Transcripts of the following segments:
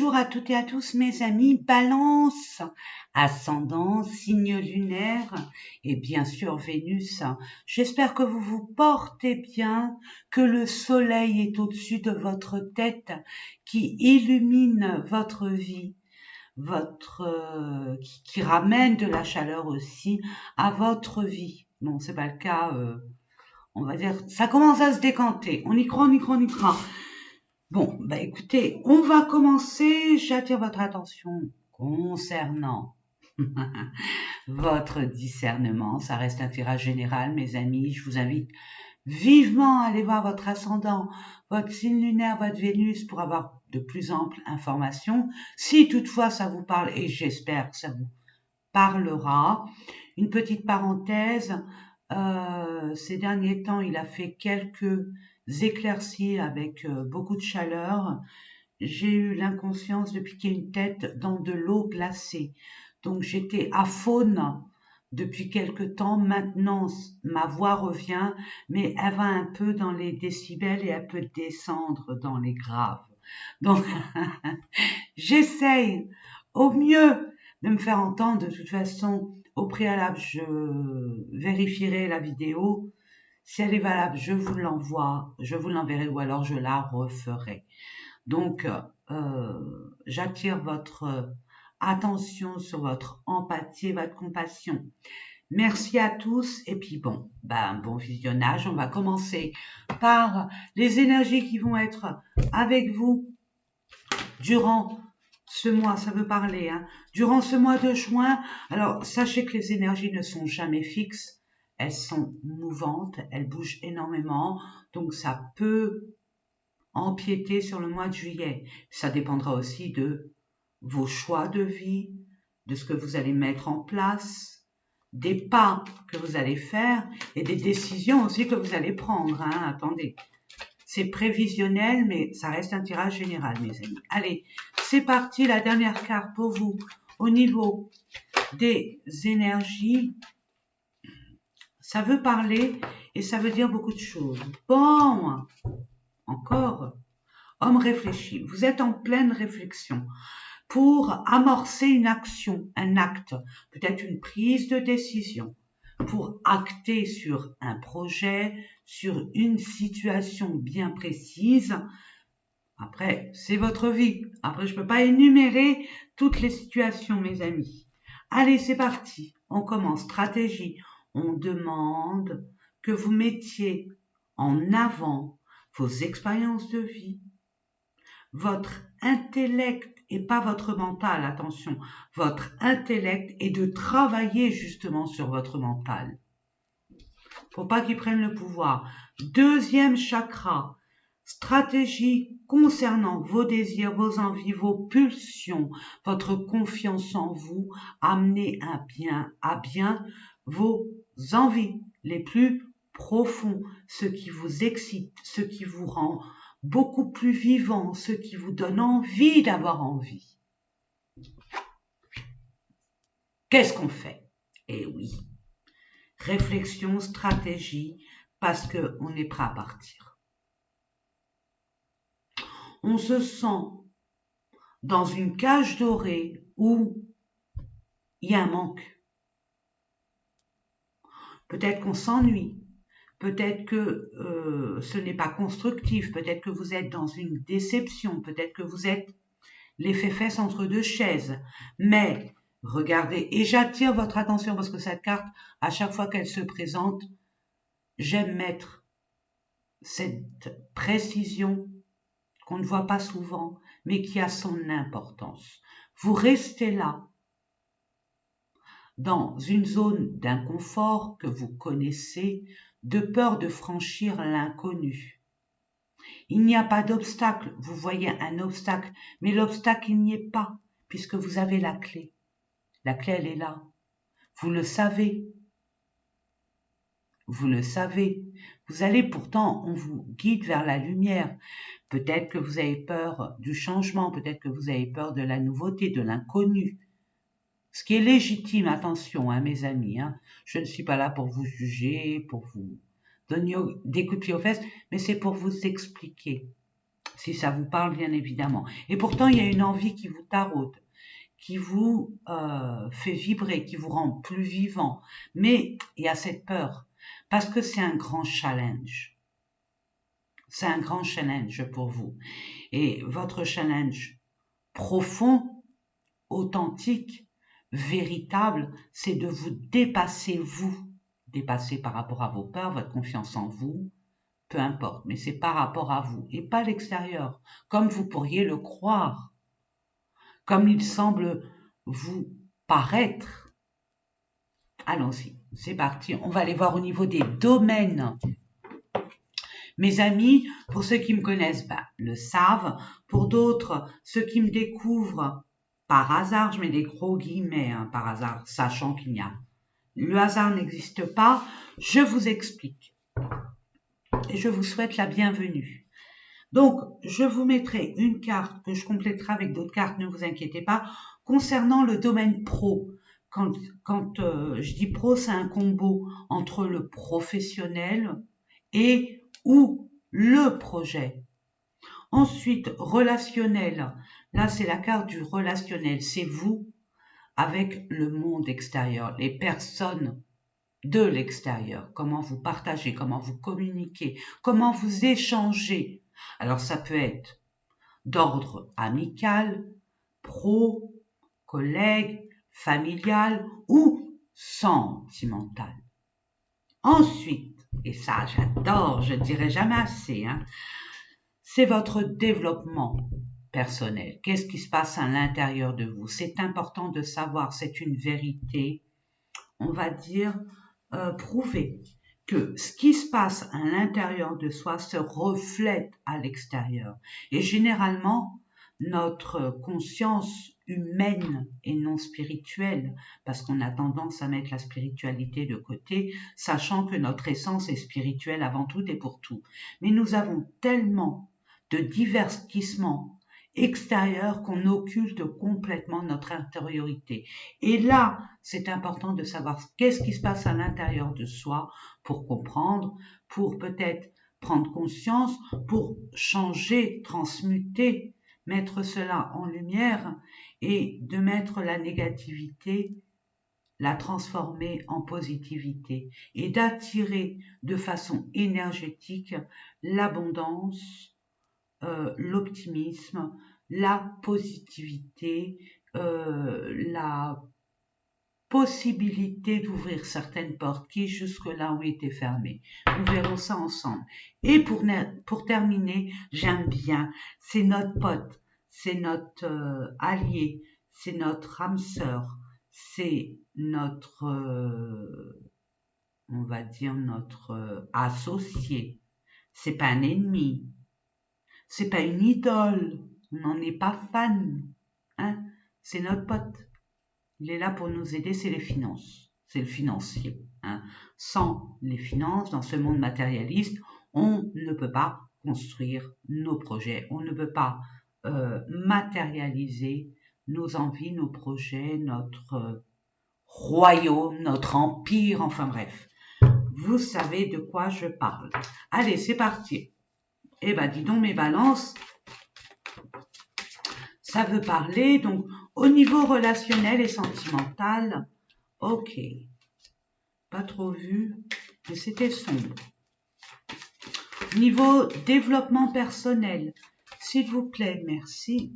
Bonjour à toutes et à tous mes amis, Balance, ascendant, signe lunaire et bien sûr Vénus. J'espère que vous vous portez bien, que le soleil est au-dessus de votre tête qui illumine votre vie, qui ramène de la chaleur aussi à votre vie. Bon, c'est pas le cas, on va dire, ça commence à se décanter. On y croit, on y croit, on y croit. Bon, bah écoutez, on va commencer. J'attire votre attention concernant votre discernement. Ça reste un tirage général, mes amis. Je vous invite vivement à aller voir votre ascendant, votre signe lunaire, votre Vénus pour avoir de plus amples informations. Si toutefois ça vous parle, et j'espère que ça vous parlera. Une petite parenthèse, ces derniers temps, il a fait quelques éclaircies avec beaucoup de chaleur. J'ai eu l'inconscience de piquer une tête dans de l'eau glacée. Donc j'étais à faune depuis quelque temps. Maintenant, ma voix revient, mais elle va un peu dans les décibels et elle peut descendre dans les graves. Donc, j'essaye au mieux de me faire entendre. De toute façon, au préalable, je vérifierai la vidéo. Si elle est valable, je vous l'envoie, je vous l'enverrai ou alors je la referai. Donc, j'attire votre attention sur votre empathie et votre compassion. Merci à tous et puis bon visionnage. On va commencer par les énergies qui vont être avec vous durant ce mois, ça veut parler, hein. Durant ce mois de juin. Alors, sachez que les énergies ne sont jamais fixes. Elles sont mouvantes, elles bougent énormément. Donc, ça peut empiéter sur le mois de juillet. Ça dépendra aussi de vos choix de vie, de ce que vous allez mettre en place, des pas que vous allez faire et des décisions aussi que vous allez prendre, hein. Attendez. C'est prévisionnel, mais ça reste un tirage général, mes amis. Allez, c'est parti, la dernière carte pour vous. Au niveau des énergies, ça veut parler et ça veut dire beaucoup de choses. Bon, encore, homme réfléchi. Vous êtes en pleine réflexion pour amorcer une action, un acte, peut-être une prise de décision, pour acter sur un projet, sur une situation bien précise. Après, c'est votre vie. Après, je ne peux pas énumérer toutes les situations, mes amis. Allez, c'est parti. On commence. Stratégie. On demande que vous mettiez en avant vos expériences de vie, votre intellect et pas votre mental, attention, votre intellect et de travailler justement sur votre mental. Faut pas qu'il prenne le pouvoir. Deuxième chakra, stratégie concernant vos désirs, vos envies, vos pulsions, votre confiance en vous, amener à bien vos envies les plus profonds, ce qui vous excite, ce qui vous rend beaucoup plus vivant, ce qui vous donne envie d'avoir envie. Qu'est-ce qu'on fait? Eh oui, réflexion, stratégie, parce qu'on est prêt à partir. On se sent dans une cage dorée où il y a un manque. Peut-être qu'on s'ennuie, peut-être que ce n'est pas constructif, peut-être que vous êtes dans une déception, peut-être que vous êtes les fesses entre deux chaises. Mais regardez, et j'attire votre attention parce que cette carte, à chaque fois qu'elle se présente, j'aime mettre cette précision qu'on ne voit pas souvent, mais qui a son importance. Vous restez là, dans une zone d'inconfort que vous connaissez, de peur de franchir l'inconnu. Il n'y a pas d'obstacle, vous voyez un obstacle, mais l'obstacle, il n'y est pas, puisque vous avez la clé. La clé, elle est là. Vous le savez. Vous le savez. Vous allez pourtant, on vous guide vers la lumière. Peut-être que vous avez peur du changement, peut-être que vous avez peur de la nouveauté, de l'inconnu. Ce qui est légitime, attention, hein, mes amis. Hein. Je ne suis pas là pour vous juger, pour vous donner des coups de pied aux fesses, mais c'est pour vous expliquer. si ça vous parle bien évidemment. Et pourtant, il y a une envie qui vous taraude, qui vous fait vibrer, qui vous rend plus vivant. Mais il y a cette peur, parce que c'est un grand challenge. C'est un grand challenge pour vous. Et votre challenge profond, authentique, véritable, c'est de vous dépasser vous. Dépasser par rapport à vos peurs, votre confiance en vous, peu importe, mais c'est par rapport à vous et pas l'extérieur, comme vous pourriez le croire, comme il semble vous paraître. Allons-y, c'est parti, on va aller voir au niveau des domaines. Mes amis, pour ceux qui me connaissent, le savent. Pour d'autres, ceux qui me découvrent par hasard, je mets des gros guillemets, par hasard, sachant qu'il n'y a. Le hasard n'existe pas. Je vous explique. Et je vous souhaite la bienvenue. Donc, je vous mettrai une carte que je compléterai avec d'autres cartes, ne vous inquiétez pas, concernant le domaine pro. Quand je dis pro, c'est un combo entre le professionnel et ou le projet. Ensuite, relationnel. Là, c'est la carte du relationnel. C'est vous avec le monde extérieur, les personnes de l'extérieur. Comment vous partagez, comment vous communiquez, comment vous échangez. Alors, ça peut être d'ordre amical, pro, collègue, familial ou sentimental. Ensuite, et ça j'adore, je ne dirai jamais assez, c'est votre développement personnel. Qu'est-ce qui se passe à l'intérieur de vous? C'est important de savoir, c'est une vérité, on va dire, prouvée, que ce qui se passe à l'intérieur de soi se reflète à l'extérieur. Et généralement, notre conscience humaine et non spirituelle, parce qu'on a tendance à mettre la spiritualité de côté, sachant que notre essence est spirituelle avant tout et pour tout. Mais nous avons tellement de divertissements extérieurs qu'on occulte complètement notre intériorité. Et là, c'est important de savoir qu'est-ce qui se passe à l'intérieur de soi pour comprendre, pour peut-être prendre conscience, pour changer, transmuter, mettre cela en lumière et de mettre la négativité, la transformer en positivité et d'attirer de façon énergétique l'abondance, l'optimisme, la positivité, la possibilité d'ouvrir certaines portes qui jusque-là ont été fermées. Nous verrons ça ensemble. Et pour terminer, j'aime bien, c'est notre pote, c'est notre allié, c'est notre âme sœur, c'est notre, on va dire notre associé. C'est pas un ennemi, c'est pas une idole, on n'en est pas fan, c'est notre pote. Il est là pour nous aider, c'est les finances, c'est le financier. Sans les finances, dans ce monde matérialiste, on ne peut pas construire nos projets, on ne peut pas matérialiser nos envies, nos projets, notre royaume, notre empire, enfin bref. Vous savez de quoi je parle. Allez, c'est parti. Eh ben, dis donc mes balances, ça veut parler, donc, au niveau relationnel et sentimental, ok, pas trop vu, mais c'était sombre. Niveau développement personnel, s'il vous plaît, merci.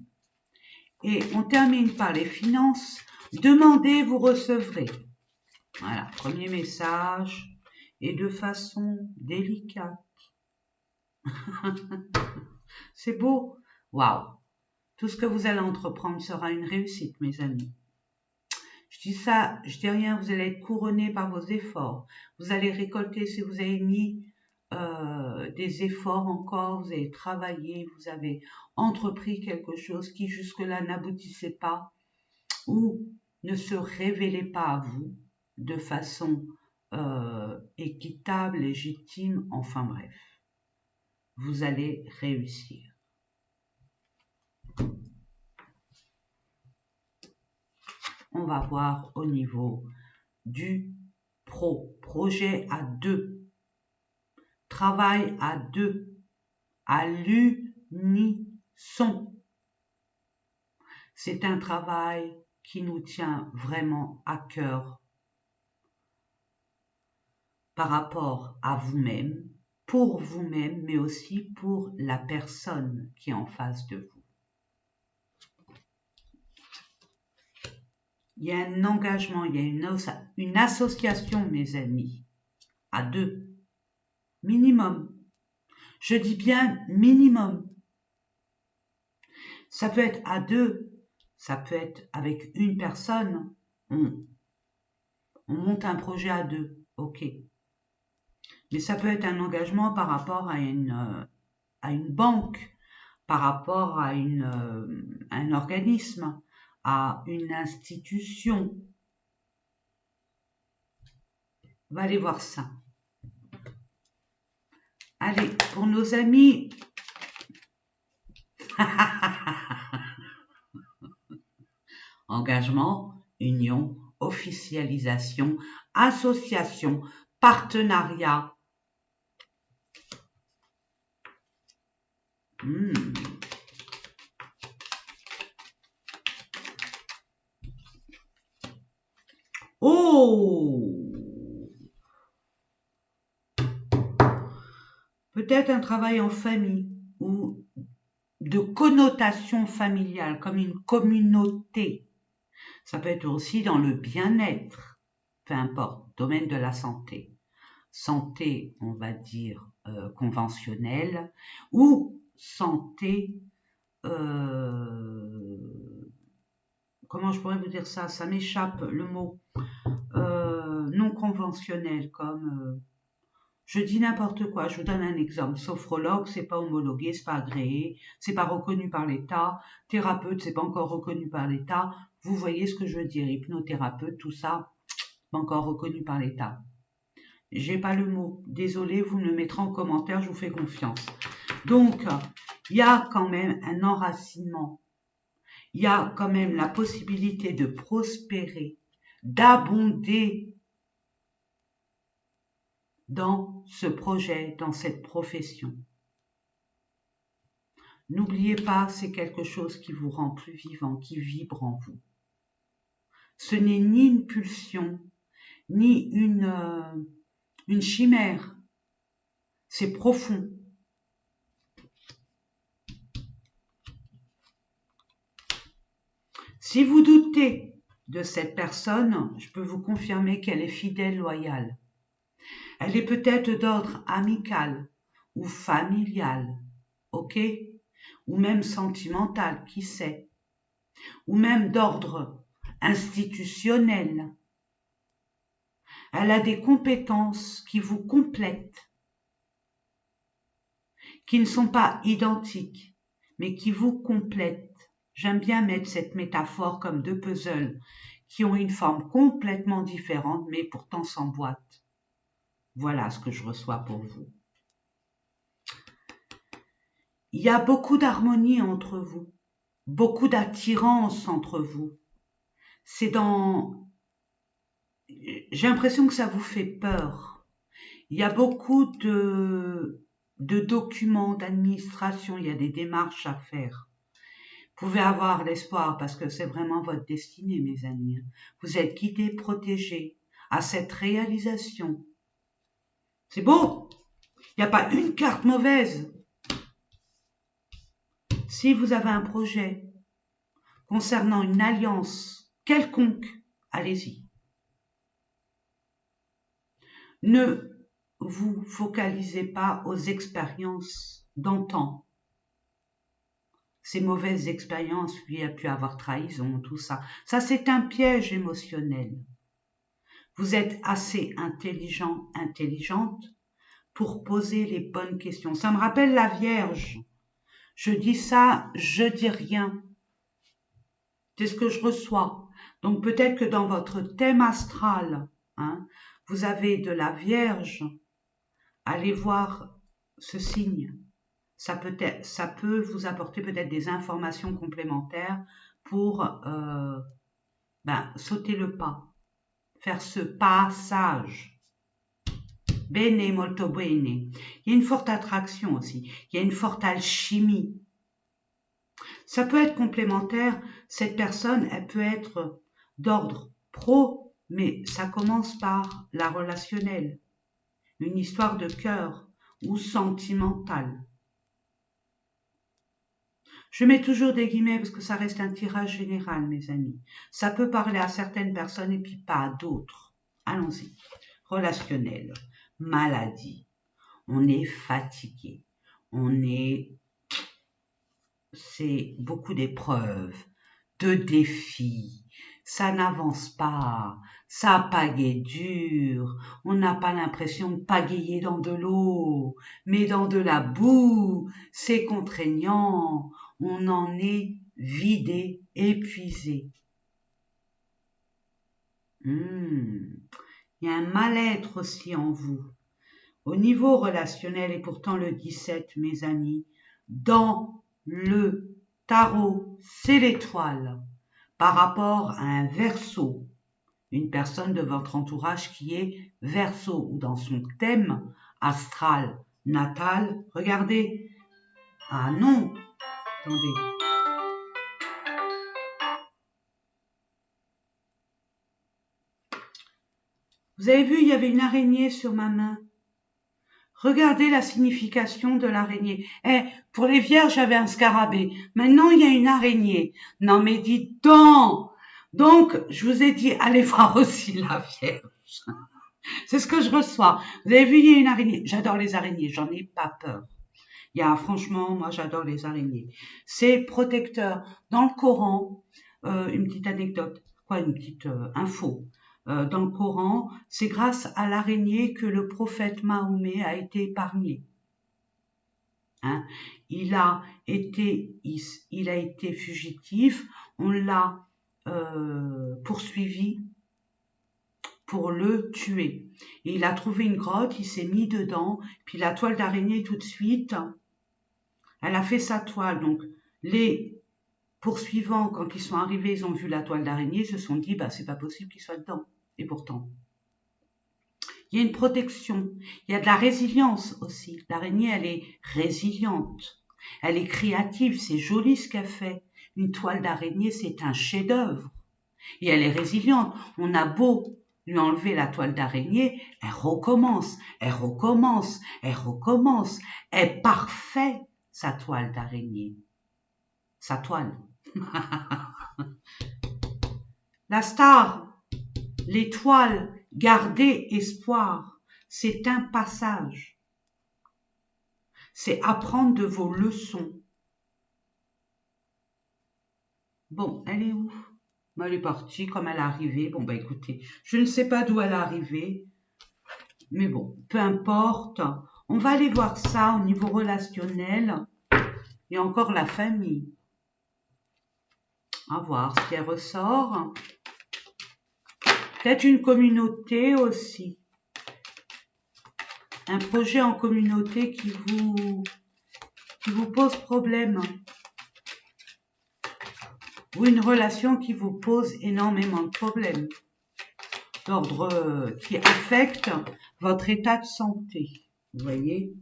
Et on termine par les finances. Demandez, vous recevrez. Voilà, premier message, et de façon délicate. C'est beau. Waouh. Tout ce que vous allez entreprendre sera une réussite, mes amis. Je dis ça, je dis rien, vous allez être couronné par vos efforts. Vous allez récolter si vous avez mis des efforts encore, vous avez travaillé, vous avez entrepris quelque chose qui jusque-là n'aboutissait pas ou ne se révélait pas à vous de façon équitable, légitime, enfin bref. Vous allez réussir. On va voir au niveau du projet à deux, travail à deux, à l'unité. ni son. C'est un travail qui nous tient vraiment à cœur par rapport à vous-même, pour vous-même, mais aussi pour la personne qui est en face de vous. Il y a un engagement, il y a une association, mes amis, à deux, minimum. Je dis bien minimum. Ça peut être à deux, ça peut être avec une personne. On monte un projet à deux, ok. Mais ça peut être un engagement par rapport à une banque, par rapport à un organisme, à une institution. On va aller voir ça. Allez, pour nos amis. Engagement, union, officialisation, association, partenariat. Oh! Peut-être un travail en famille ou de connotation familiale, comme une communauté. Ça peut être aussi dans le bien-être, peu importe, domaine de la santé. Santé, on va dire, conventionnelle, ou santé, comment je pourrais vous dire ça? Ça m'échappe le mot. Non conventionnelle, comme... je dis n'importe quoi, je vous donne un exemple. Sophrologue, c'est pas homologué, c'est pas agréé, c'est pas reconnu par l'État. Thérapeute, c'est pas encore reconnu par l'État. Vous voyez ce que je veux dire. Hypnothérapeute, tout ça, pas encore reconnu par l'État. J'ai pas le mot. Désolé, vous me le mettrez en commentaire, je vous fais confiance. Donc, il y a quand même un enracinement. Il y a quand même la possibilité de prospérer, d'abonder dans ce projet, dans cette profession. N'oubliez pas, c'est quelque chose qui vous rend plus vivant, qui vibre en vous. Ce n'est ni une pulsion, ni une chimère. C'est profond. Si vous doutez de cette personne, je peux vous confirmer qu'elle est fidèle, loyale. Elle est peut-être d'ordre amical ou familial, ok? Ou même sentimental, qui sait? Ou même d'ordre institutionnel. Elle a des compétences qui vous complètent, qui ne sont pas identiques, mais qui vous complètent. J'aime bien mettre cette métaphore comme deux puzzles qui ont une forme complètement différente, mais pourtant s'emboîtent. Voilà ce que je reçois pour vous. Il y a beaucoup d'harmonie entre vous, beaucoup d'attirance entre vous. C'est dans... J'ai l'impression que ça vous fait peur. Il y a beaucoup de documents, d'administration, il y a des démarches à faire. Vous pouvez avoir l'espoir parce que c'est vraiment votre destinée, mes amis. Vous êtes guidés, protégés à cette réalisation. C'est beau. Il n'y a pas une carte mauvaise. Si vous avez un projet concernant une alliance quelconque, allez-y. Ne vous focalisez pas aux expériences d'antan. Ces mauvaises expériences, il y a pu avoir trahison, tout ça. Ça, c'est un piège émotionnel. Vous êtes assez intelligent, intelligente pour poser les bonnes questions. Ça me rappelle la Vierge. Je dis ça, je dis rien. C'est ce que je reçois. Donc peut-être que dans votre thème astral, vous avez de la Vierge. Allez voir ce signe. Ça peut vous apporter peut-être des informations complémentaires pour sauter le pas, faire ce passage. Bene, molto bene. Il y a une forte attraction aussi. Il y a une forte alchimie. Ça peut être complémentaire. Cette personne, elle peut être d'ordre pro, mais ça commence par la relationnelle, une histoire de cœur ou sentimentale. Je mets toujours des guillemets parce que ça reste un tirage général, mes amis. Ça peut parler à certaines personnes et puis pas à d'autres. Allons-y. Relationnel, maladie. On est fatigué. C'est beaucoup d'épreuves, de défis. Ça n'avance pas. Ça pagaie dur. On n'a pas l'impression de pagayer dans de l'eau, mais dans de la boue. C'est contraignant. On en est vidé, épuisé. Il y a un mal-être aussi en vous. Au niveau relationnel, et pourtant le 17, mes amis, dans le tarot, c'est l'étoile par rapport à un Verseau, une personne de votre entourage qui est Verseau ou dans son thème astral natal. Regardez. Ah non, attendez. Vous avez vu, il y avait une araignée sur ma main. Regardez la signification de l'araignée. Pour les vierges, j'avais un scarabée. Maintenant, il y a une araignée. Non, mais dites donc! Donc, je vous ai dit, allez voir aussi la vierge. C'est ce que je reçois. Vous avez vu, il y a une araignée. J'adore les araignées, j'en ai pas peur. Franchement, moi, j'adore les araignées. C'est protecteur. Dans le Coran, une petite anecdote, une petite info. Dans le Coran, c'est grâce à l'araignée que le prophète Mahomet a été épargné. Hein? Il a été fugitif, on l'a poursuivi pour le tuer. Et il a trouvé une grotte, il s'est mis dedans, puis la toile d'araignée tout de suite, elle a fait sa toile. Donc les poursuivants, quand ils sont arrivés, ils ont vu la toile d'araignée, ils se sont dit, c'est pas possible qu'il soit dedans. Et pourtant, il y a une protection, il y a de la résilience aussi. L'araignée, elle est résiliente, elle est créative, c'est joli ce qu'elle fait. Une toile d'araignée, c'est un chef-d'œuvre. Et elle est résiliente. On a beau lui enlever la toile d'araignée, elle recommence, elle recommence, elle recommence. Elle est parfaite, sa toile d'araignée. Sa toile. La star, l'étoile, garder espoir, c'est un passage. C'est apprendre de vos leçons. Bon, elle est où? Elle est partie comme elle est arrivée. Bon, écoutez, je ne sais pas d'où elle est arrivée. Mais bon, peu importe. On va aller voir ça au niveau relationnel. Et encore la famille. À voir ce qui ressort. Peut-être une communauté aussi. Un projet en communauté qui vous pose problème. Ou une relation qui vous pose énormément de problèmes. D'ordre qui affecte votre état de santé. Vous voyez,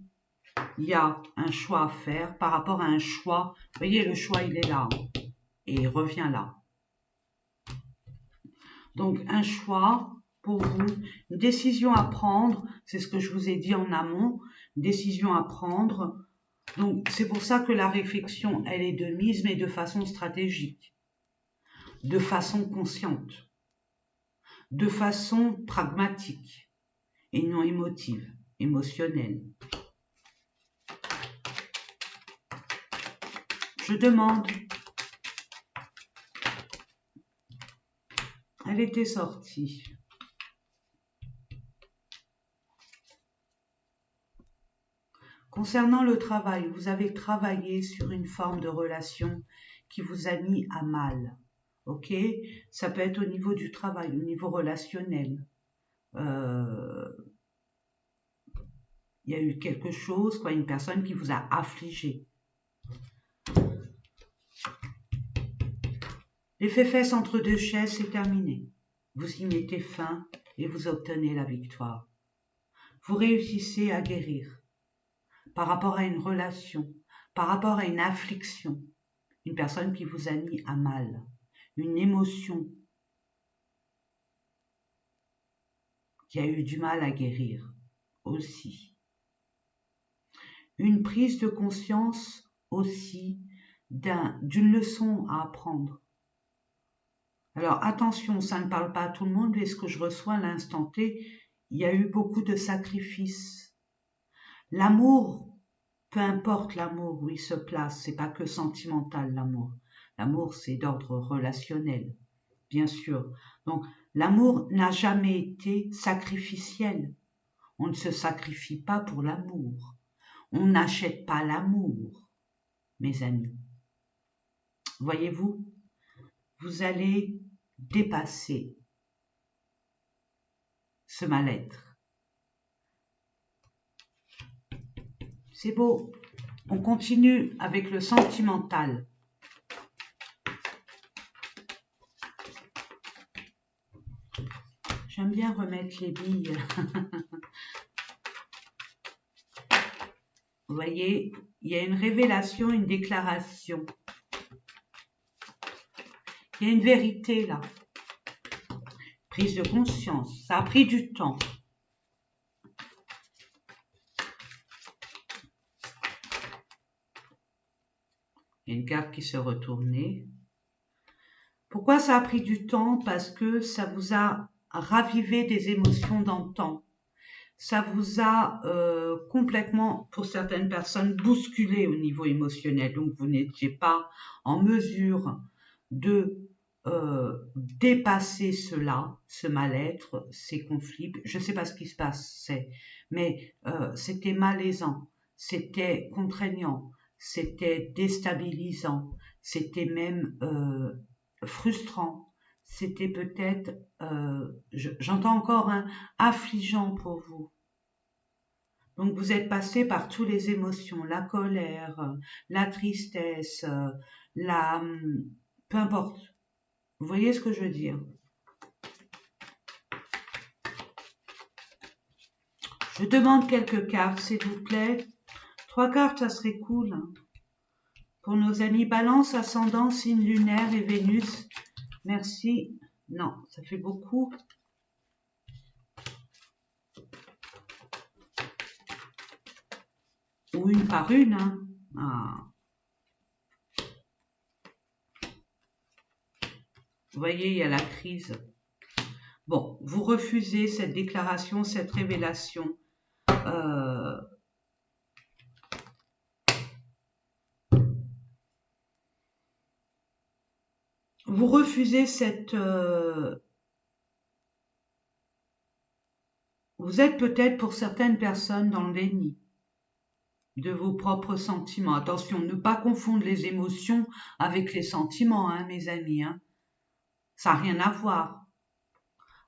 il y a un choix à faire par rapport à un choix. Vous voyez, le choix, il est là. Et il revient là. Donc, un choix pour vous, une décision à prendre, c'est ce que je vous ai dit en amont, une décision à prendre. Donc, c'est pour ça que la réflexion, elle est de mise, mais de façon stratégique, de façon consciente, de façon pragmatique et non émotive, émotionnelle. Je demande. Elle était sortie. Concernant le travail, vous avez travaillé sur une forme de relation qui vous a mis à mal. Ok? Ça peut être au niveau du travail, au niveau relationnel. Il y a eu quelque chose, une personne qui vous a affligé. L'effet fesse entre deux chaises, c'est terminé. Vous y mettez fin et vous obtenez la victoire. vous réussissez à guérir par rapport à une relation, par rapport à une affliction, une personne qui vous a mis à mal, une émotion qui a eu du mal à guérir aussi. Une prise de conscience aussi d'une leçon à apprendre. Alors attention, ça ne parle pas à tout le monde, mais ce que je reçois à l'instant T, il y a eu beaucoup de sacrifices. L'amour, peu importe l'amour où il se place, c'est pas que sentimental l'amour. L'amour, c'est d'ordre relationnel, bien sûr. Donc l'amour n'a jamais été sacrificiel. On ne se sacrifie pas pour l'amour. On n'achète pas l'amour, mes amis. Voyez-vous, vous allez dépasser ce mal-être. C'est beau. On continue avec le sentimental. J'aime bien remettre les billes. Vous voyez, il y a une révélation, une déclaration. Il y a une vérité là. Prise de conscience. Ça a pris du temps. Il y a une carte qui se retournait. Pourquoi ça a pris du temps? Parce que ça vous a ravivé des émotions d'antan. Ça vous a complètement, pour certaines personnes, bousculé au niveau émotionnel. Donc, vous n'étiez pas en mesure de dépasser cela, ce mal-être, ces conflits. Je ne sais pas ce qui se passe, mais c'était malaisant, c'était contraignant, c'était déstabilisant, c'était même frustrant, c'était peut-être, j'entends encore un affligeant pour vous. Donc vous êtes passé par toutes les émotions, la colère, la tristesse, peu importe. Vous voyez ce que je veux dire? Je demande quelques cartes, s'il vous plaît. 3 cartes, ça serait cool. Pour nos amis Balance, Ascendant, Signe lunaire et Vénus. Merci. Non, ça fait beaucoup. Ou une par une. Hein. Ah. Vous voyez, il y a la crise. Bon, vous refusez cette déclaration, cette révélation. Vous refusez cette... Vous êtes peut-être pour certaines personnes dans le déni de vos propres sentiments. Attention, ne pas confondre les émotions avec les sentiments, hein, mes amis. Hein. Ça n'a rien à voir.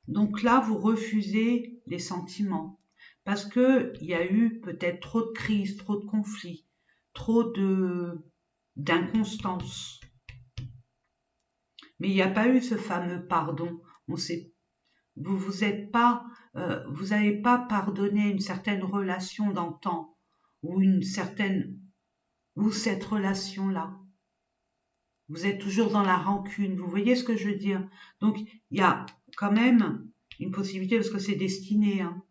Donc là, vous refusez les sentiments parce qu'il y a eu peut-être trop de crises, trop de conflits, trop d'inconstance. Mais il n'y a pas eu ce fameux pardon. Vous n'avez pas pardonné une certaine relation d'antan ou cette relation-là. Vous êtes toujours dans la rancune. Vous voyez ce que je veux dire? Donc, il y a quand même une possibilité, parce que c'est destiné. Hein.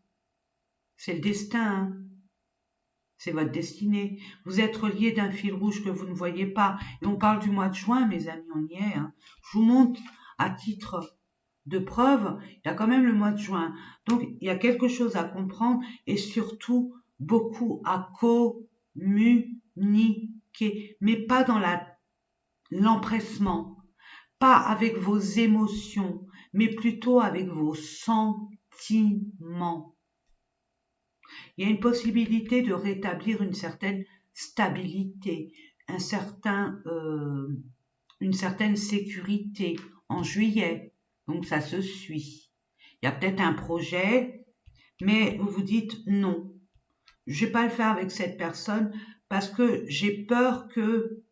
C'est le destin. Hein. C'est votre destinée. Vous êtes relié d'un fil rouge que vous ne voyez pas. Et on parle du mois de juin, mes amis, on y est. Hein. Je vous montre à titre de preuve, il y a quand même le mois de juin. Donc, il y a quelque chose à comprendre et surtout beaucoup à communiquer, mais pas dans l'empressement, pas avec vos émotions, mais plutôt avec vos sentiments. Il y a une possibilité de rétablir une certaine stabilité, une certaine sécurité en juillet. Donc ça se suit. Il y a peut-être un projet, mais vous vous dites non, je ne vais pas le faire avec cette personne parce que j'ai peur que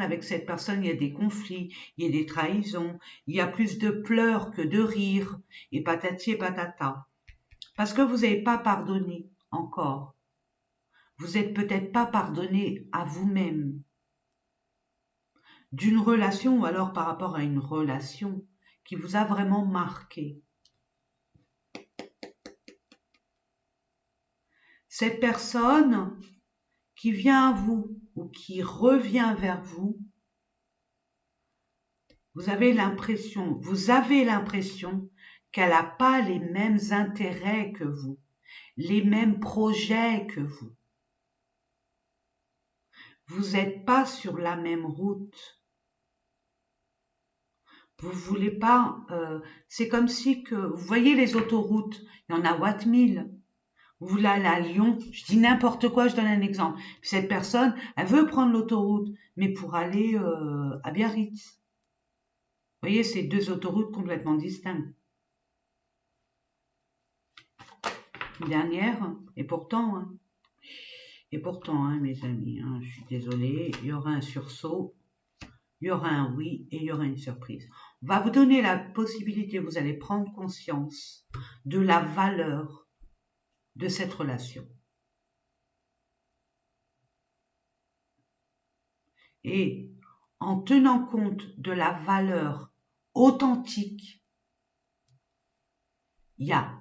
avec cette personne, il y a des conflits, il y a des trahisons, il y a plus de pleurs que de rires, et patati et patata. Parce que vous n'avez pas pardonné encore. Vous n'êtes peut-être pas pardonné à vous-même d'une relation ou alors par rapport à une relation qui vous a vraiment marqué. Cette personne qui vient à vous ou qui revient vers vous, vous avez l'impression qu'elle n'a pas les mêmes intérêts que vous, les mêmes projets que vous. Vous n'êtes pas sur la même route. Vous voulez pas, c'est comme si que, vous voyez les autoroutes, il y en a Watt 1000. Vous voulez aller à Lyon, je dis n'importe quoi, je donne un exemple. Puis cette personne, elle veut prendre l'autoroute, mais pour aller à Biarritz. Vous voyez, c'est deux autoroutes complètement distinctes. Une dernière, et pourtant, mes amis, je suis désolée, il y aura un sursaut, il y aura un oui et il y aura une surprise. On va vous donner la possibilité, vous allez prendre conscience de la valeur de cette relation. Et en tenant compte de la valeur authentique, il y a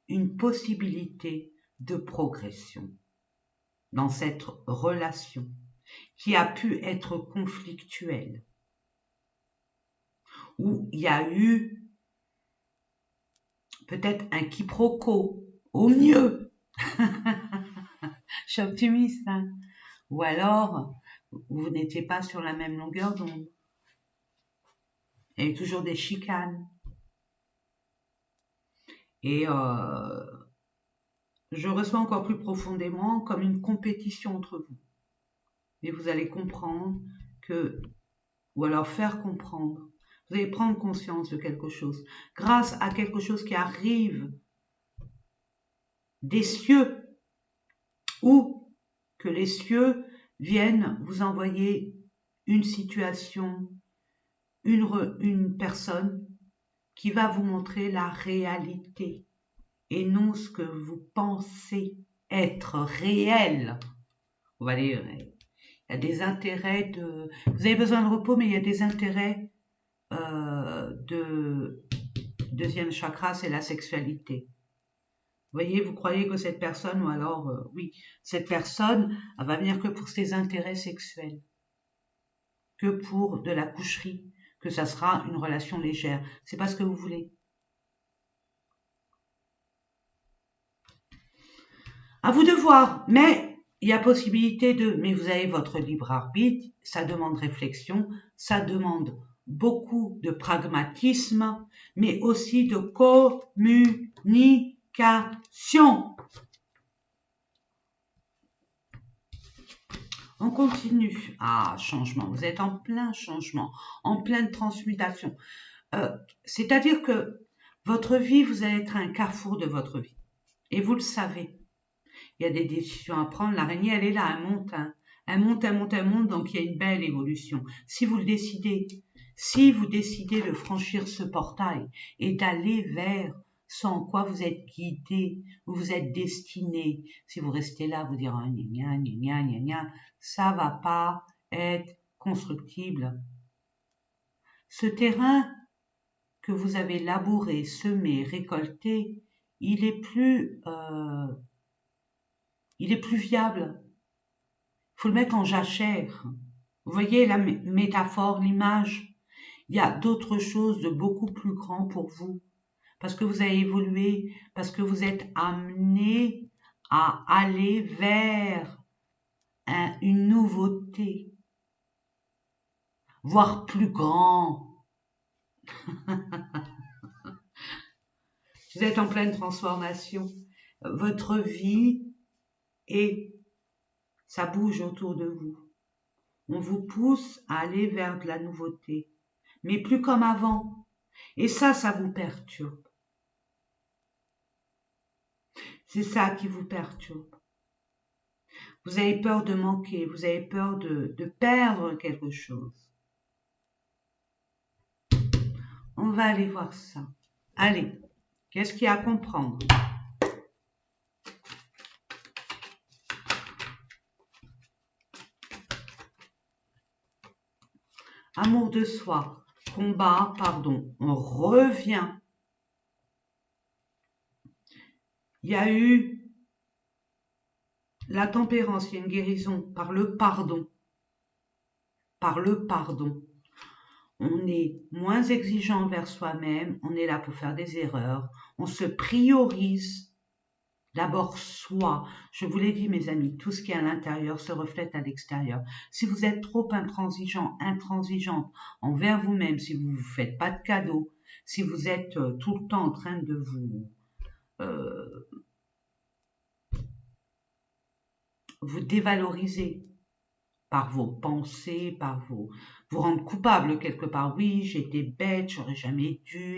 une possibilité de progression dans cette relation qui a pu être conflictuelle, où il y a eu peut-être un quiproquo, au mieux. Je suis optimiste, hein. Ou alors, vous n'étiez pas sur la même longueur d'onde. Il y a eu toujours des chicanes. Et je reçois encore plus profondément comme une compétition entre vous. Et vous allez comprendre que, ou alors faire comprendre, vous allez prendre conscience de quelque chose, grâce à quelque chose qui arrive des cieux, ou que les cieux viennent vous envoyer une situation, une personne qui va vous montrer la réalité et non ce que vous pensez être réel. On va dire, il y a des intérêts de... Vous avez besoin de repos, mais il y a des intérêts de deuxième chakra, c'est la sexualité. Vous voyez, vous croyez que cette personne, ou alors, oui, cette personne, elle va venir que pour ses intérêts sexuels, que pour de la coucherie, que ça sera une relation légère. C'est pas ce que vous voulez. À vous de voir, mais il y a possibilité de... Mais vous avez votre libre arbitre, ça demande réflexion, ça demande beaucoup de pragmatisme, mais aussi de communication. On continue. Ah, changement. Vous êtes en plein changement, en pleine transmutation. C'est-à-dire que votre vie, vous allez être un carrefour de votre vie. Et vous le savez. Il y a des décisions à prendre. L'araignée, elle est là, elle monte. Hein. Elle monte, elle monte, elle monte. Donc, il y a une belle évolution. Si vous décidez de franchir ce portail et d'aller vers ce en quoi vous êtes guidé, où vous êtes destiné, si vous restez là, vous direz ah, gna, gna, gna, gna, ça va pas être constructible. Ce terrain que vous avez labouré, semé, récolté, il est plus viable. Il faut le mettre en jachère. Vous voyez la métaphore, l'image. Il y a d'autres choses de beaucoup plus grand pour vous. Parce que vous avez évolué, parce que vous êtes amené à aller vers une nouveauté, voire plus grand. Vous êtes en pleine transformation. Votre vie et ça bouge autour de vous. On vous pousse à aller vers de la nouveauté, mais plus comme avant. Et ça vous perturbe. C'est ça qui vous perturbe. Vous avez peur de manquer, vous avez peur de perdre quelque chose. On va aller voir ça. Allez, qu'est-ce qu'il y a à comprendre? amour de soi, combat, pardon. On revient. Il y a eu la tempérance, il y a une guérison par le pardon. Par le pardon. On est moins exigeant envers soi-même, on est là pour faire des erreurs, on se priorise d'abord soi. Je vous l'ai dit mes amis, tout ce qui est à l'intérieur se reflète à l'extérieur. Si vous êtes trop intransigeante envers vous-même, si vous ne vous faites pas de cadeaux, si vous êtes tout le temps en train de vous dévaloriser, par vos pensées, par vous rendre coupable quelque part. Oui, j'étais bête, j'aurais jamais dû,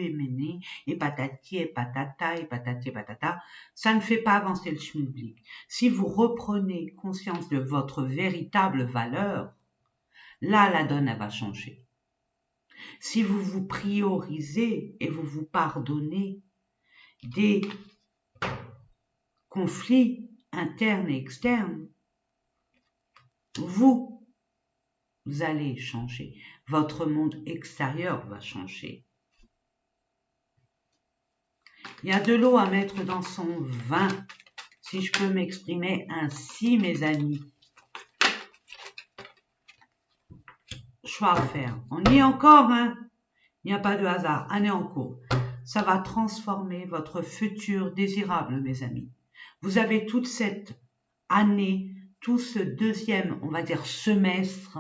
et patati, et patata, et patati, et patata. Ça ne fait pas avancer le schmilblick. Si vous reprenez conscience de votre véritable valeur, là, la donne, elle va changer. Si vous vous priorisez et vous vous pardonnez des conflits internes et externes, vous allez changer. Votre monde extérieur va changer. Il y a de l'eau à mettre dans son vin, si je peux m'exprimer ainsi, mes amis. Choix à faire. On y est encore, hein? Il n'y a pas de hasard. Année en cours. Ça va transformer votre futur désirable, mes amis. Vous avez toute cette année, tout ce deuxième, on va dire, semestre,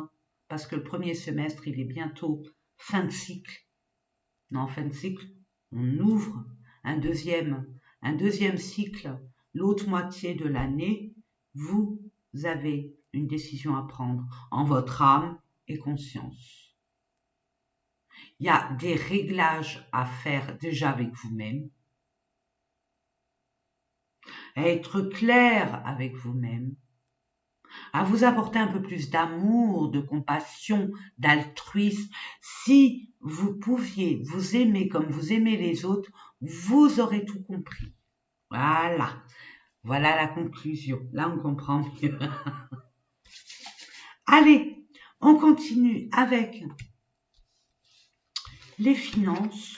parce que le premier semestre, il est bientôt fin de cycle. Non, fin de cycle, on ouvre un deuxième cycle, l'autre moitié de l'année. Vous avez une décision à prendre en votre âme et conscience. Il y a des réglages à faire déjà avec vous-même, à être clair avec vous-même, à vous apporter un peu plus d'amour, de compassion, d'altruisme. Si vous pouviez vous aimer comme vous aimez les autres, vous aurez tout compris. Voilà. Voilà la conclusion. Là, on comprend mieux. Allez, on continue avec les finances.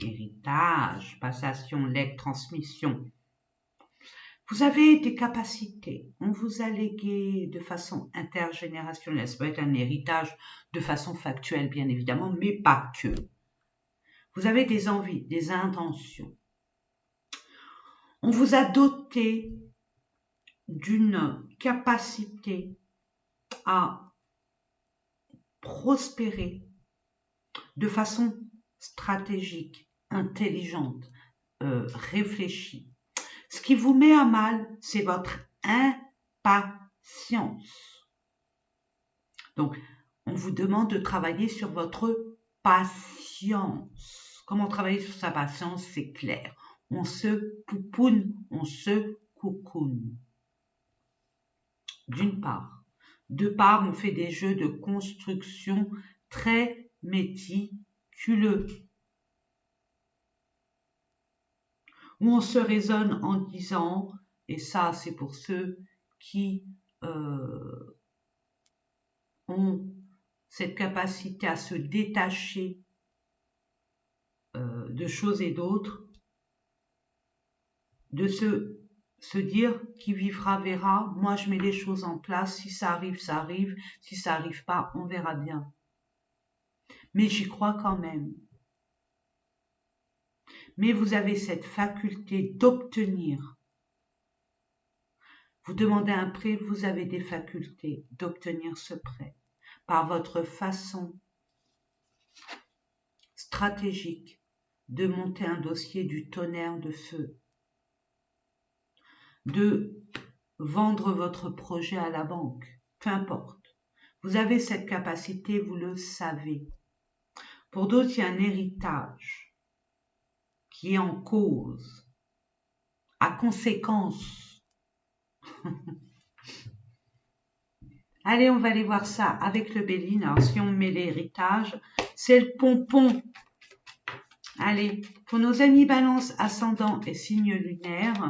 Héritage, passation, legs, transmission. Vous avez des capacités. On vous a légué de façon intergénérationnelle. Ça peut être un héritage de façon factuelle, bien évidemment, mais pas que. Vous avez des envies, des intentions. On vous a doté d'une capacité à prospérer de façon stratégique, intelligente, réfléchie. Ce qui vous met à mal, c'est votre impatience. Donc, on vous demande de travailler sur votre patience. Comment travailler sur sa patience, c'est clair. On se poupoune, on se coucoune. D'une part. De part, on fait des jeux de construction très méticuleux, où on se raisonne en disant, et ça c'est pour ceux qui ont cette capacité à se détacher de choses et d'autres, de se dire qui vivra verra, moi je mets les choses en place, si ça arrive, si ça arrive pas, on verra bien. Mais j'y crois quand même. Mais vous avez cette faculté d'obtenir. Vous demandez un prêt, vous avez des facultés d'obtenir ce prêt par votre façon stratégique de monter un dossier du tonnerre de feu, de vendre votre projet à la banque, peu importe. Vous avez cette capacité, vous le savez. Pour d'autres, il y a un héritage qui est en cause, à conséquence. Allez, on va aller voir ça avec le Béline. Alors, si on met l'héritage, c'est le pompon. Allez, pour nos amis Balance, ascendant et signe lunaire,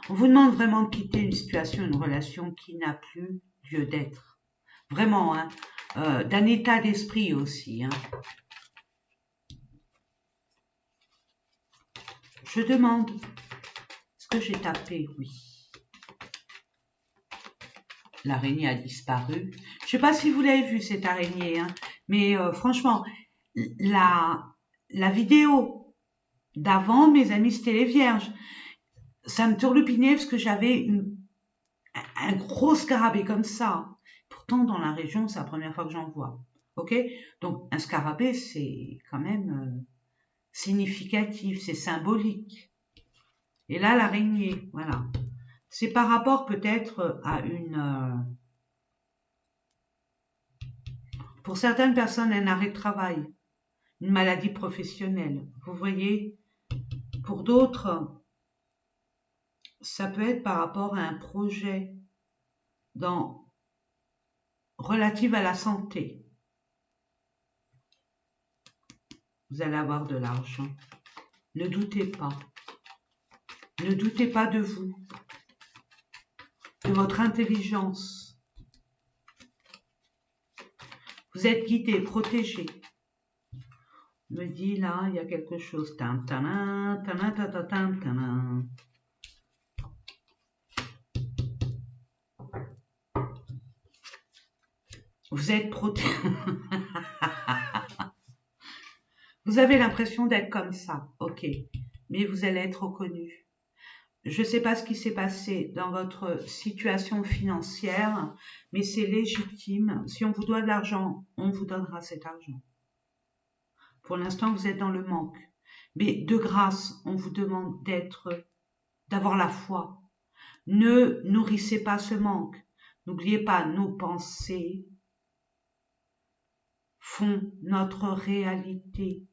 On vous demande vraiment de quitter une situation, une relation qui n'a plus lieu d'être. Vraiment, hein. D'un état d'esprit aussi. Hein. Je demande, est-ce que j'ai tapé? Oui. L'araignée a disparu. Je ne sais pas si vous l'avez vu, cette araignée, hein, mais franchement, la vidéo d'avant, mes amis, c'était les vierges. Ça me turlupinait parce que j'avais un gros scarabée comme ça. Pourtant, dans la région, c'est la première fois que j'en vois. Ok? Donc, un scarabée, c'est quand même significatif, c'est symbolique. Et là, l'araignée, voilà. C'est par rapport peut-être à pour certaines personnes, un arrêt de travail, une maladie professionnelle. Vous voyez? Pour d'autres, ça peut être par rapport à un projet relatif à la santé. Vous allez avoir de l'argent. Ne doutez pas. Ne doutez pas de vous, de votre intelligence. Vous êtes guidé, protégé. Me dit là, il y a quelque chose. Vous êtes protégé. Vous avez l'impression d'être comme ça, ok, mais vous allez être reconnu. Je ne sais pas ce qui s'est passé dans votre situation financière, mais c'est légitime. Si on vous doit de l'argent, on vous donnera cet argent. Pour l'instant, vous êtes dans le manque. Mais de grâce, on vous demande d'avoir la foi. Ne nourrissez pas ce manque. N'oubliez pas, nos pensées font notre réalité.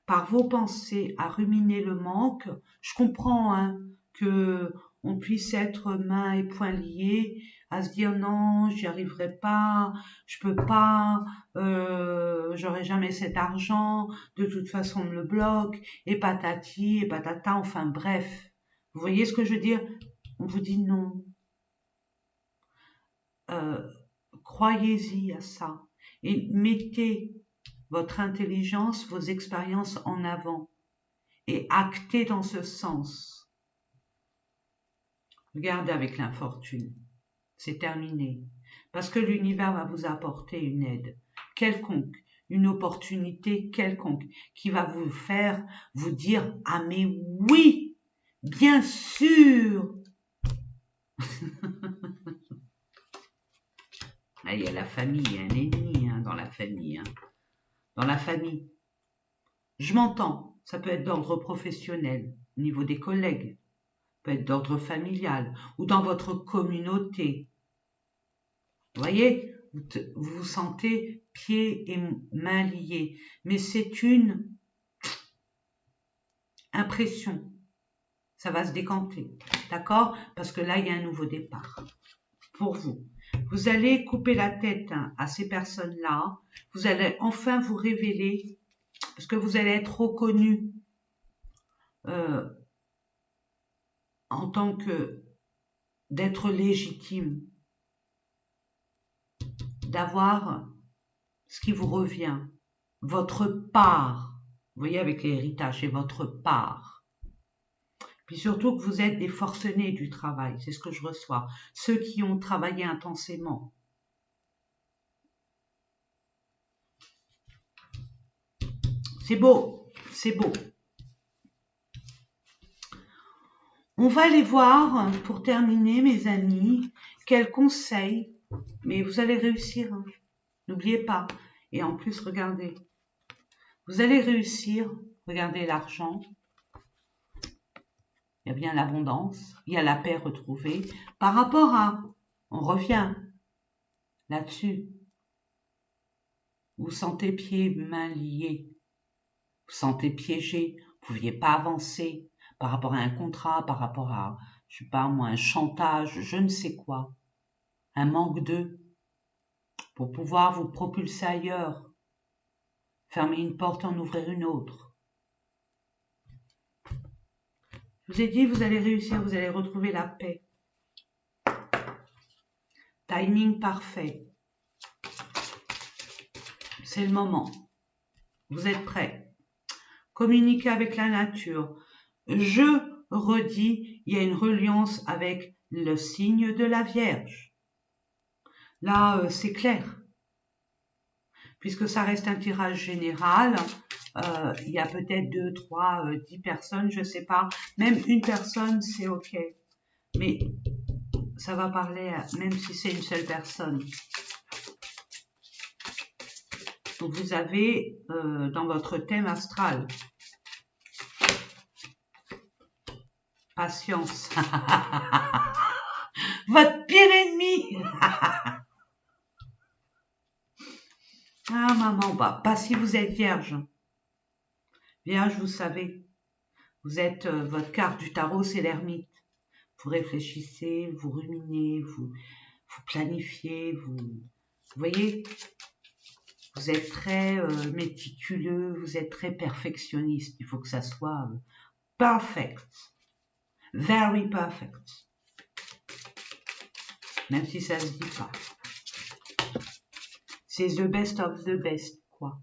Par vos pensées à ruminer le manque, je comprends hein, que on puisse être mains et poings liés, à se dire non, j'y arriverai pas, je peux pas, j'aurai jamais cet argent, de toute façon on me le bloque, et patati, et patata, enfin bref. Vous voyez ce que je veux dire? On vous dit non. Croyez-y à ça et mettez votre intelligence, vos expériences en avant et actez dans ce sens. Regardez avec l'infortune, c'est terminé. Parce que l'univers va vous apporter une aide quelconque, une opportunité quelconque qui va vous faire vous dire « Ah mais oui, bien sûr !» Là, il y a la famille, il y a un ennemi hein, dans la famille. Hein. Dans la famille. Je m'entends, ça peut être d'ordre professionnel, au niveau des collègues, peut être d'ordre familial ou dans votre communauté. Vous voyez, vous vous sentez pieds et mains liés, mais c'est une impression. Ça va se décanter, d'accord? Parce que là, il y a un nouveau départ pour vous. Vous allez couper la tête hein, à ces personnes-là. Vous allez enfin vous révéler parce que vous allez être reconnu en tant que d'être légitime, d'avoir ce qui vous revient, votre part. Vous voyez, avec l'héritage, c'est votre part. Puis surtout que vous êtes des forcenés du travail, c'est ce que je reçois. Ceux qui ont travaillé intensément. C'est beau, c'est beau. On va aller voir, pour terminer, mes amis, quels conseils, mais vous allez réussir, hein. N'oubliez pas. Et en plus, regardez, vous allez réussir, regardez l'argent, il y a bien l'abondance, il y a la paix retrouvée. Par rapport à, on revient là-dessus, vous sentez pieds, mains liés, vous sentez piégé, vous ne pouviez pas avancer par rapport à un contrat, par rapport à, je sais pas moi, un chantage, je ne sais quoi, un manque de, pour pouvoir vous propulser ailleurs, fermer une porte, en ouvrir une autre. Je vous ai dit, vous allez réussir, vous allez retrouver la paix. Timing parfait. C'est le moment. Vous êtes prêts. Communiquez avec la nature. Je redis, il y a une reliance avec le signe de la Vierge. Là, c'est clair. Puisque ça reste un tirage général, il y a peut-être 2, 3, 10 personnes, je ne sais pas. Même une personne, c'est OK. Mais ça va parler, même si c'est une seule personne. Donc, vous avez dans votre thème astral, patience. Votre pire ennemi. Ah, maman, bah, pas si vous êtes vierge. Vierge, vous savez, vous êtes, votre carte du tarot, c'est l'ermite. Vous réfléchissez, vous ruminez, vous planifiez, vous voyez, vous êtes très méticuleux, vous êtes très perfectionniste. Il faut que ça soit perfect, very perfect, même si ça se dit pas. C'est the best of the best, quoi.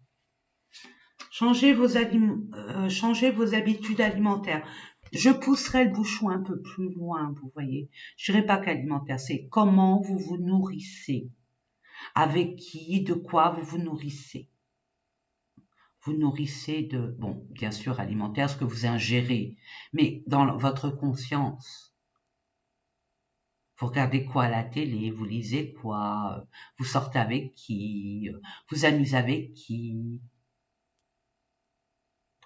Changez vos habitudes alimentaires. Je pousserai le bouchon un peu plus loin, vous voyez. Je dirais pas qu'alimentaire, c'est comment vous vous nourrissez. Avec qui, de quoi vous vous nourrissez. Vous nourrissez de, bon, bien sûr, alimentaire, ce que vous ingérez, mais dans votre conscience. Vous regardez quoi à la télé, vous lisez quoi, vous sortez avec qui, vous amusez avec qui.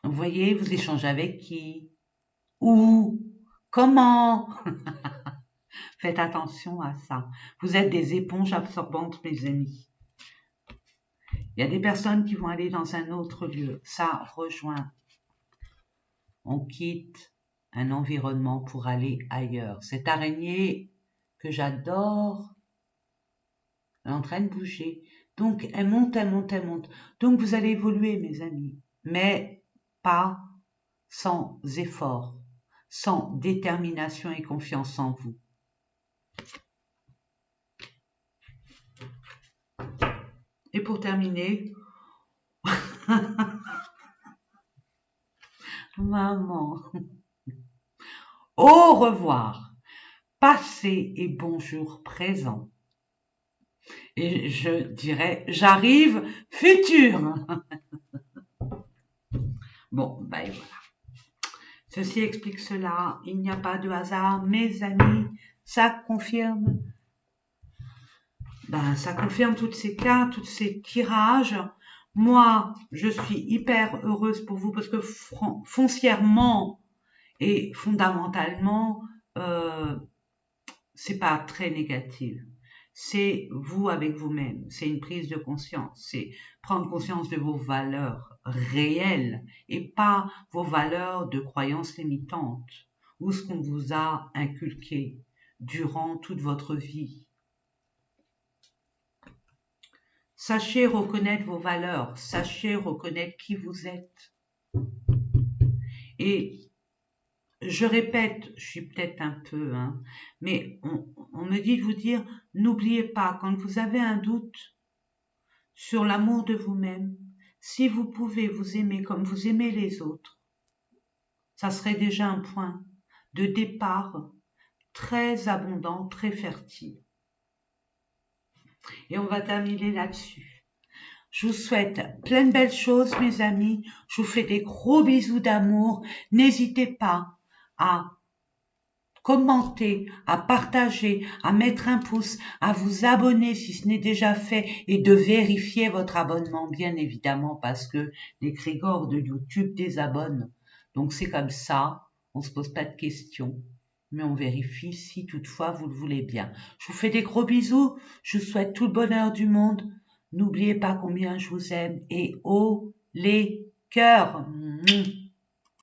Vous voyez, vous échangez avec qui, où, comment. Faites attention à ça. Vous êtes des éponges absorbantes, mes amis. Il y a des personnes qui vont aller dans un autre lieu. Ça rejoint. On quitte un environnement pour aller ailleurs. Cette araignée que j'adore, elle est en train de bouger. Donc, elle monte, elle monte, elle monte. Donc, vous allez évoluer, mes amis. Mais pas sans effort, sans détermination et confiance en vous. Et pour terminer, maman, au revoir, passé et bonjour présent. Et je dirais, j'arrive futur. Bon, ben voilà. Ceci explique cela. Il n'y a pas de hasard, mes amis. Ça confirme. Ben, ça confirme toutes ces cartes, tous ces tirages. Moi, je suis hyper heureuse pour vous parce que foncièrement et fondamentalement, c'est pas très négatif. C'est vous avec vous-même. C'est une prise de conscience. C'est prendre conscience de vos valeurs réelles et pas vos valeurs de croyances limitantes ou ce qu'on vous a inculqué durant toute votre vie. Sachez reconnaître vos valeurs, sachez reconnaître qui vous êtes. Et je répète, je suis peut-être un peu, mais on me dit de vous dire, n'oubliez pas, quand vous avez un doute sur l'amour de vous-même, si vous pouvez vous aimer comme vous aimez les autres, ça serait déjà un point de départ très abondant, très fertile. Et on va terminer là-dessus. Je vous souhaite plein de belles choses, mes amis. Je vous fais des gros bisous d'amour. N'hésitez pas à commenter, à partager, à mettre un pouce, à vous abonner si ce n'est déjà fait et de vérifier votre abonnement, bien évidemment, parce que les grégores de YouTube désabonnent. Donc c'est comme ça, on se pose pas de questions, mais on vérifie si toutefois vous le voulez bien. Je vous fais des gros bisous, je vous souhaite tout le bonheur du monde. N'oubliez pas combien je vous aime et haut les cœurs.